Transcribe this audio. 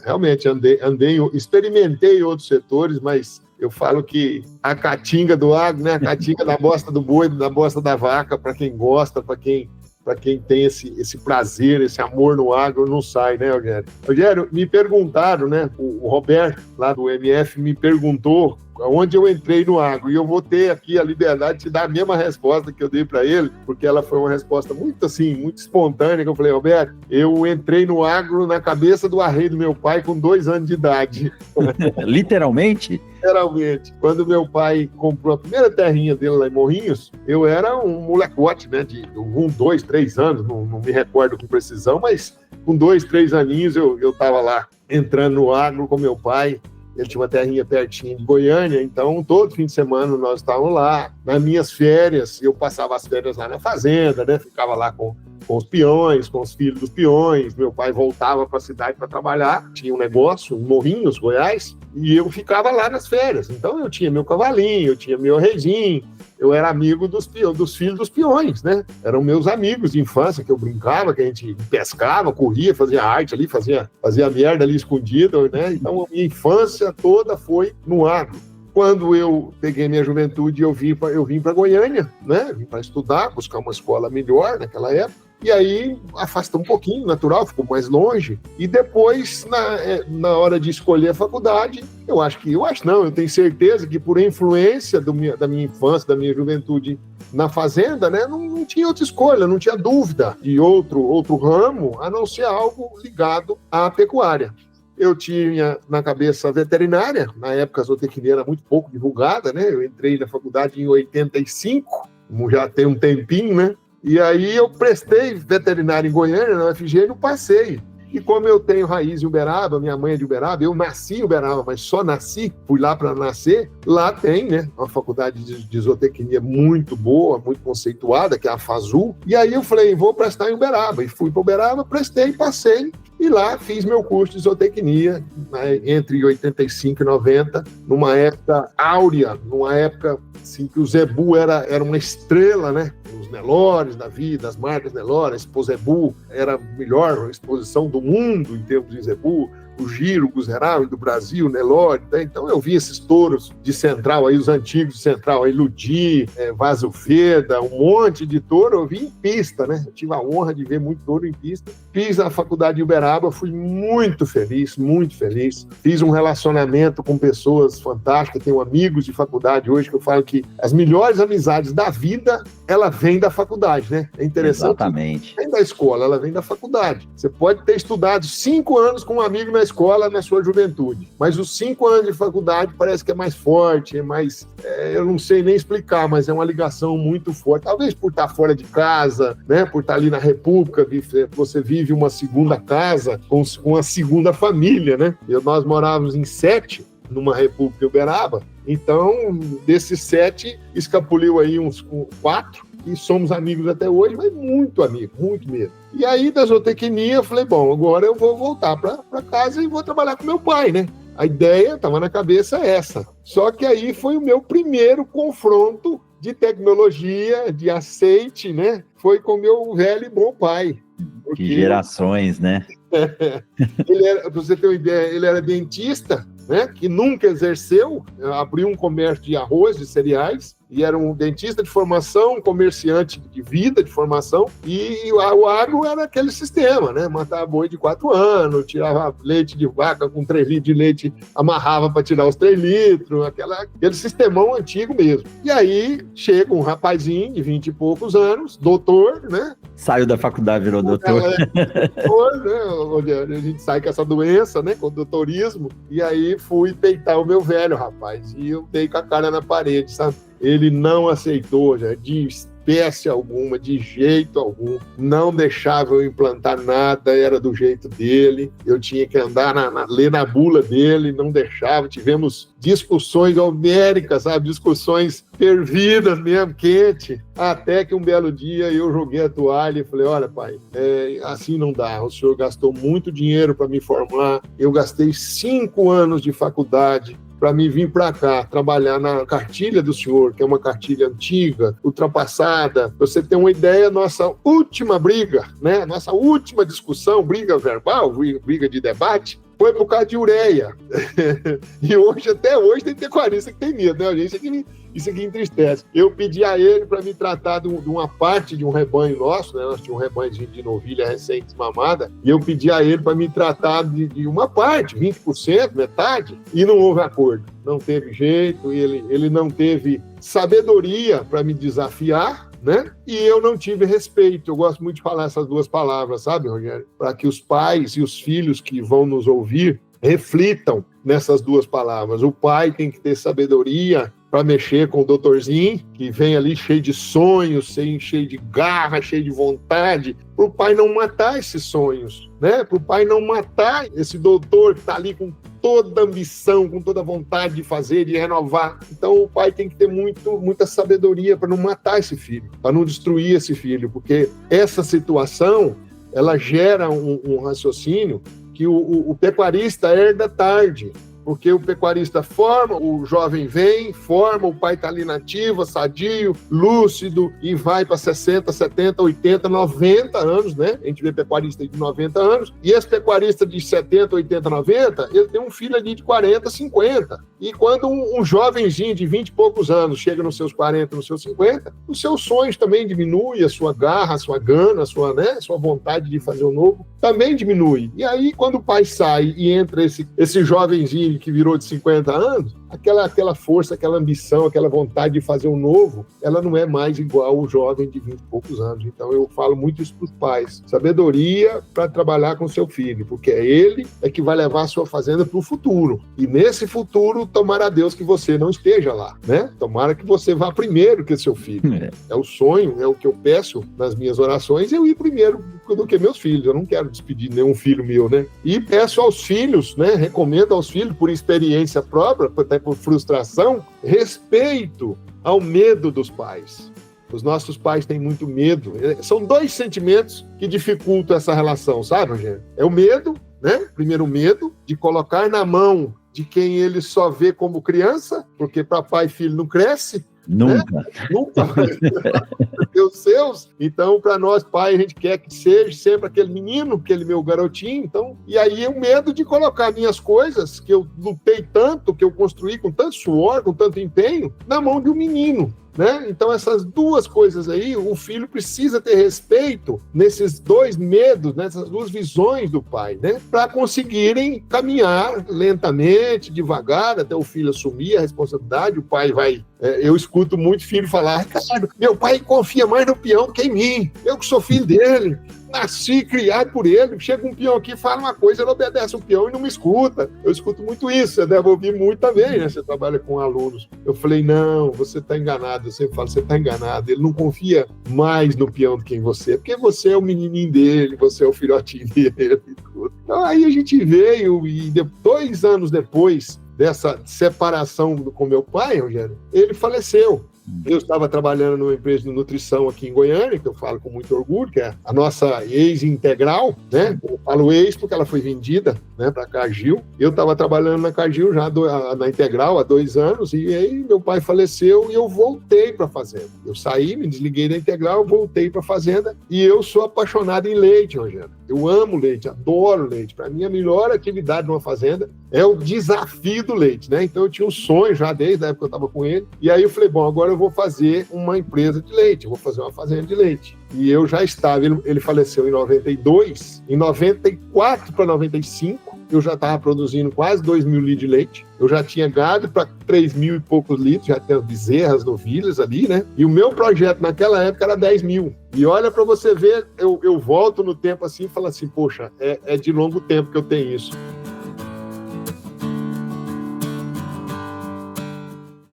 Realmente, experimentei outros setores, mas eu falo que a caatinga do agro, né, a caatinga da bosta do boi, da bosta da vaca, para quem gosta, para quem tem esse prazer, esse amor no agro, não sai, né, Rogério? Rogério, me perguntaram, né, o Roberto, lá do MF, me perguntou onde eu entrei no agro, e eu vou ter aqui a liberdade de te dar a mesma resposta que eu dei para ele, porque ela foi uma resposta muito assim, muito espontânea, que eu falei, Roberto, eu entrei no agro na cabeça do arreio do meu pai com 2 anos de idade. Literalmente? Literalmente. Quando meu pai comprou a primeira terrinha dele lá em Morrinhos, eu era um molecote, né, de 1, 2, 3 anos, não me recordo com precisão, mas com 2, 3 aninhos eu estava lá entrando no agro com meu pai. Ele tinha uma terrinha pertinho de Goiânia, então todo fim de semana nós estávamos lá. Nas minhas férias, eu passava as férias lá na fazenda, né? Ficava lá com os peões, com os filhos dos peões. Meu pai voltava para a cidade para trabalhar, tinha um negócio em Morrinhos, Goiás, e eu ficava lá nas férias. Então eu tinha meu cavalinho, eu tinha meu redinho, eu era amigo dos filhos dos peões, né? Eram meus amigos de infância, que eu brincava, que a gente pescava, corria, fazia arte ali, fazia merda ali escondido, né? Então a minha infância toda foi no agro. Quando eu peguei minha juventude, eu vim para Goiânia, né? Vim para estudar, buscar uma escola melhor naquela época. E aí afastou um pouquinho, natural, ficou mais longe. E depois, na hora de escolher a faculdade, eu tenho certeza que por influência da minha infância, da minha juventude na fazenda, né, não tinha outra escolha, não tinha dúvida de outro ramo, a não ser algo ligado à pecuária. Eu tinha na cabeça veterinária, na época a zootecnia era muito pouco divulgada, né? Eu entrei na faculdade em 85, já tem um tempinho, né? E aí eu prestei veterinária em Goiânia, na UFG, e não passei. E como eu tenho raiz em Uberaba, minha mãe é de Uberaba, eu nasci em Uberaba, mas só nasci, fui lá para nascer, lá tem, né, uma faculdade de zootecnia muito boa, muito conceituada, que é a FASU, e aí eu falei, vou prestar em Uberaba, e fui para Uberaba, prestei, passei, e lá fiz meu curso de zootecnia, né, entre 85 e 90, numa época áurea, numa época assim, que o Zebu era uma estrela, né? Os Nelores da vida, as marcas Nelore, a Expo Zebu era a melhor exposição do mundo em termos de Zebu, o Giro, o Guzeral do Brasil, Nelore, né? Então eu vi esses touros de Central, aí os antigos de Central, aí Ludi, Vaso Veda, um monte de touro, eu vi em pista, né? Eu tive a honra de ver muito touro em pista. Fiz a faculdade de Uberaba, fui muito feliz, fiz um relacionamento com pessoas fantásticas, tenho amigos de faculdade hoje que eu falo que as melhores amizades da vida, ela vem da faculdade, né? É interessante. Exatamente. Vem da escola, ela vem da faculdade. Você pode ter estudado 5 anos com um amigo na escola, na sua juventude, mas os 5 anos de faculdade parece que é mais forte, é mais, eu não sei nem explicar, mas é uma ligação muito forte, talvez por estar fora de casa, né? Por estar ali na República, você vive uma segunda casa com uma segunda família, né? Nós morávamos em 7, numa República de Uberaba, então desses 7 escapuliu aí uns 4 e somos amigos até hoje, mas muito amigos, muito mesmo. E aí da zootecnia eu falei, bom, agora eu vou voltar para casa e vou trabalhar com meu pai, né? A ideia estava na cabeça essa. Só que aí foi o meu primeiro confronto de tecnologia, de aceite, né? Foi com meu velho e bom pai. Que gerações, né? Para você ter uma ideia, ele era dentista, né? Que nunca exerceu, abriu um comércio de arroz, de cereais, e era um dentista de formação, um comerciante de vida de formação, e o agro era aquele sistema, né? Matava boi de 4 anos, tirava leite de vaca com 3 litros de leite, amarrava para tirar os 3 litros, aquele sistemão antigo mesmo. E aí chega um rapazinho de 20 e poucos anos, doutor, né? Saiu da faculdade, virou doutor. Doutor, né? A gente sai com essa doença, né? Com o doutorismo, e aí fui peitar o meu velho, rapaz, e eu dei com a cara na parede, sabe? Ele não aceitou, já, de espécie alguma, de jeito algum, não deixava eu implantar nada, era do jeito dele, eu tinha que andar, ler na bula dele, não deixava, tivemos discussões homéricas, sabe, discussões fervidas mesmo, quente, até que um belo dia eu joguei a toalha e falei, olha pai, assim não dá, o senhor gastou muito dinheiro para me formar, eu gastei 5 anos de faculdade, para mim vir para cá, trabalhar na cartilha do senhor, que é uma cartilha antiga, ultrapassada. Pra você ter uma ideia, nossa última briga, né? Nossa última discussão, briga verbal, briga de debate, foi por causa de ureia. E hoje, até hoje, tem pecuarista que tem medo, né, gente? Isso aqui entristece. Eu pedi a ele para me tratar de uma parte de um rebanho nosso, né? Nós tínhamos um rebanho de novilha recém-desmamada, e eu pedi a ele para me tratar de uma parte, 20%, metade, e não houve acordo. Não teve jeito, ele não teve sabedoria para me desafiar, né? E eu não tive respeito. Eu gosto muito de falar essas duas palavras, sabe, Rogério? Para que os pais e os filhos que vão nos ouvir reflitam nessas duas palavras. O pai tem que ter sabedoria para mexer com o doutorzinho, que vem ali cheio de sonhos, cheio de garra, cheio de vontade, para o pai não matar esses sonhos, né? Para o pai não matar esse doutor que está ali com toda a ambição, com toda a vontade de fazer, de renovar. Então o pai tem que ter muita sabedoria para não matar esse filho, para não destruir esse filho, porque essa situação, ela gera um raciocínio que o pecuarista herda tarde, porque o pecuarista forma, o jovem vem, forma, o pai está ali na ativa, sadio, lúcido, e vai para 60, 70, 80, 90 anos, né? A gente vê pecuarista de 90 anos, e esse pecuarista de 70, 80, 90, ele tem um filho ali de 40, 50. E quando um jovenzinho de 20 e poucos anos chega nos seus 40, nos seus 50, os seus sonhos também diminuem, a sua garra, a sua gana, a sua vontade de fazer o novo também diminui. E aí, quando o pai sai e entra esse jovenzinho que virou de 50 anos, aquela força, aquela ambição, aquela vontade de fazer o novo, ela não é mais igual ao jovem de 20 e poucos anos. Então eu falo muito isso para os pais. Sabedoria para trabalhar com seu filho, porque ele é que vai levar a sua fazenda para o futuro. E nesse futuro, tomara a Deus que você não esteja lá, né? Tomara que você vá primeiro que seu filho. É o sonho, é o que eu peço nas minhas orações, eu ir primeiro do que meus filhos. Eu não quero despedir nenhum filho meu, né? E peço aos filhos, né? Recomendo aos filhos, por experiência própria, até por frustração, respeito ao medo dos pais. Os nossos pais têm muito medo. São dois sentimentos que dificultam essa relação, sabe, Rogério? É o medo, né? Primeiro, o medo de colocar na mão de quem ele só vê como criança, porque para pai e filho não cresce. Nunca. Né? Nunca vai ter os seus. Então, para nós, pai, a gente quer que seja sempre aquele menino, aquele meu garotinho. Então, e aí o medo de colocar minhas coisas, que eu lutei tanto, que eu construí com tanto suor, com tanto empenho, na mão de um menino. Né? Então essas duas coisas aí, o filho precisa ter respeito nesses dois medos, nessas duas visões do pai, né? Para conseguirem caminhar lentamente, devagar, até o filho assumir a responsabilidade. O pai vai... eu escuto muito filho falar: Ricardo, meu pai confia mais no peão do que em mim, eu que sou filho dele, nasci criado por ele. Chega um peão aqui, fala uma coisa, ele obedece o peão e não me escuta. Eu escuto muito isso, você deve ouvir muito também, né? Você trabalha com alunos. Eu falei: não, você está enganado. Eu sempre falo: você está enganado. Ele não confia mais no peão do que em você, porque você é o menininho dele, você é o filhotinho dele. Então aí a gente veio, e 2 anos depois dessa separação com meu pai, Rogério, ele faleceu. Eu estava trabalhando numa empresa de nutrição aqui em Goiânia, que eu falo com muito orgulho, que é a nossa ex-integral, né? Eu falo ex porque ela foi vendida, né, para a Cargill. Eu estava trabalhando na Cargill já na Integral há 2 anos, e aí meu pai faleceu e eu voltei para a fazenda. Eu saí, me desliguei da Integral, voltei para a fazenda, e eu sou apaixonado em leite, Rogério. Eu amo leite, adoro leite. Para mim, a melhor atividade numa fazenda é o desafio do leite, né? Então eu tinha um sonho já desde a época que eu estava com ele, e aí eu falei: bom, agora eu vou fazer uma empresa de leite, eu vou fazer uma fazenda de leite. E eu já estava, ele faleceu em 92, em 94 para 95, eu já estava produzindo quase 2 mil litros de leite, eu já tinha gado para 3 mil e poucos litros, já tinha bezerras, novilhas ali, né? E o meu projeto naquela época era 10 mil. E olha, para você ver, eu volto no tempo assim e falo assim: poxa, é de longo tempo que eu tenho isso.